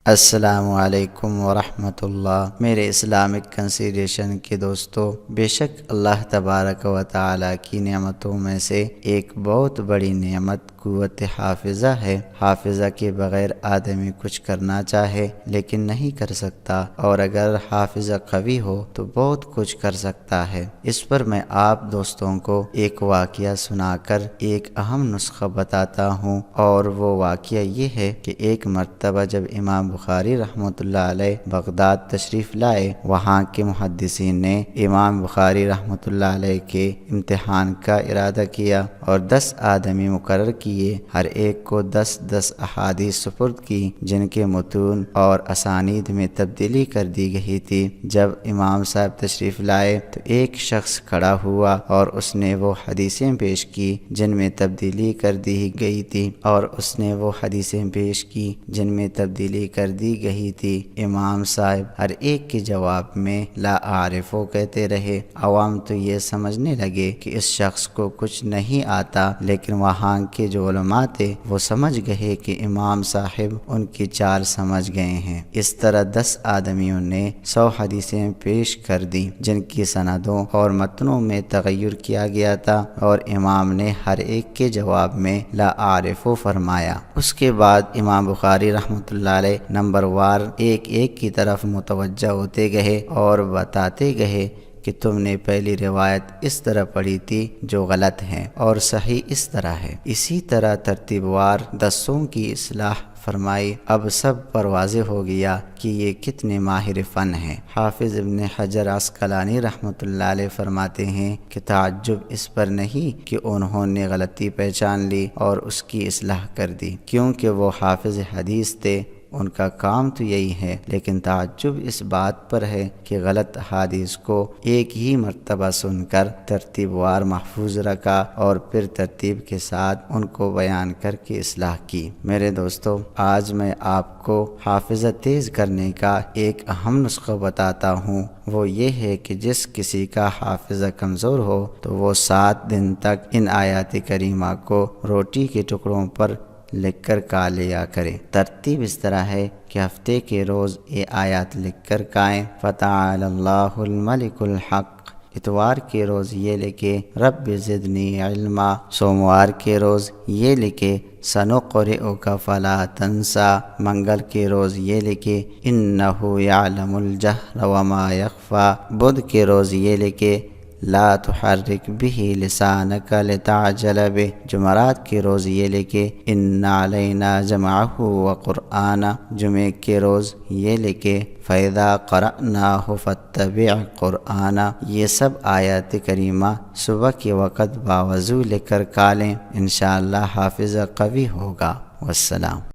السلام علیکم ورحمۃ اللہ۔ میرے اسلامک کنسیڈریشن کے دوستو، بے شک اللہ تبارک و تعالیٰ کی نعمتوں میں سے ایک بہت بڑی نعمت قوت حافظہ ہے۔ حافظہ کے بغیر آدمی کچھ کرنا چاہے لیکن نہیں کر سکتا، اور اگر حافظہ قوی ہو تو بہت کچھ کر سکتا ہے۔ اس پر میں آپ دوستوں کو ایک واقعہ سنا کر ایک اہم نسخہ بتاتا ہوں، اور وہ واقعہ یہ ہے کہ ایک مرتبہ جب امام بخاری رحمۃ اللہ علیہ بغداد تشریف لائے، وہاں کے محدثین نے امام بخاری رحمۃ اللہ علیہ کے امتحان کا ارادہ کیا اور 10 آدمی مقرر کیے، ہر ایک کو 10 احادیث سپرد کی جن کے متون اور اسانید میں تبدیلی کر دی گئی تھی۔ جب امام صاحب تشریف لائے تو ایک شخص کھڑا ہوا اور اس نے وہ حدیثیں پیش کی جن میں تبدیلی کر دی گئی تھی، اور اس نے وہ حدیثیں پیش کی جن میں تبدیلی کر دی گئی تھی۔ امام صاحب ہر ایک کے جواب میں لا اعرفو کہتے رہے۔ عوام تو یہ سمجھنے لگے کہ اس شخص کو کچھ نہیں آتا، لیکن وہاں کے جو علماء تھے وہ سمجھ گئے کہ امام صاحب ان کی چال سمجھ گئے ہیں۔ اس طرح 10 آدمیوں نے 100 حدیثیں پیش کر دیں جن کی سندوں اور متنوں میں تغیر کیا گیا تھا، اور امام نے ہر ایک کے جواب میں لا اعرفو فرمایا۔ اس کے بعد امام بخاری رحمۃ اللہ علیہ نمبر وار ایک ایک کی طرف متوجہ ہوتے گئے اور بتاتے گئے کہ تم نے پہلی روایت اس طرح پڑھی تھی جو غلط ہے، اور صحیح اس طرح ہے۔ اسی طرح ترتیب وار 10 کی اصلاح فرمائی۔ اب سب پر واضح ہو گیا کہ یہ کتنے ماہر فن ہیں۔ حافظ ابن حجر عسقلانی رحمۃ اللہ علیہ فرماتے ہیں کہ تعجب اس پر نہیں کہ انہوں نے غلطی پہچان لی اور اس کی اصلاح کر دی، کیونکہ وہ حافظ حدیث تھے، ان کا کام تو یہی ہے، لیکن تعجب اس بات پر ہے کہ غلط حدیث کو ایک ہی مرتبہ سن کر ترتیب وار محفوظ رکھا اور پھر ترتیب کے ساتھ ان کو بیان کر کے اصلاح کی۔ میرے دوستو، آج میں آپ کو حافظہ تیز کرنے کا ایک اہم نسخہ بتاتا ہوں۔ وہ یہ ہے کہ جس کسی کا حافظہ کمزور ہو تو وہ 7 دن تک ان آیات کریمہ کو روٹی کے ٹکڑوں پر لکھ کر کھا لیا کرے۔ ترتیب اس طرح ہے کہ ہفتے کے روز یہ آیات لکھ کر کھائیں۔ فتعالی اللہ الملک الحق۔ اتوار کے روز یہ لکھے رب زدنی علما۔ سوموار کے روز یہ لکھے سنقرئک فلا تنسا۔ منگل کے روز یہ لکھے انہ یعلم الجہر وما یخفی۔ بدھ کے روز یہ لکھے لا تحرک به لسانک لتعجل به۔ جمعرات کے روز یہ لکھے ان علینا جمعہ وقرآنہ۔ جمعے کے روز یہ لکھے فَإِذَا قَرَأْنَاهُ فَاتَّبِعْ قُرْآنَ۔ یہ سب آیات کریمہ صبح کے وقت باوضو لکھ کر کھا لیں، انشاءاللہ حافظہ قوی ہوگا۔ والسلام۔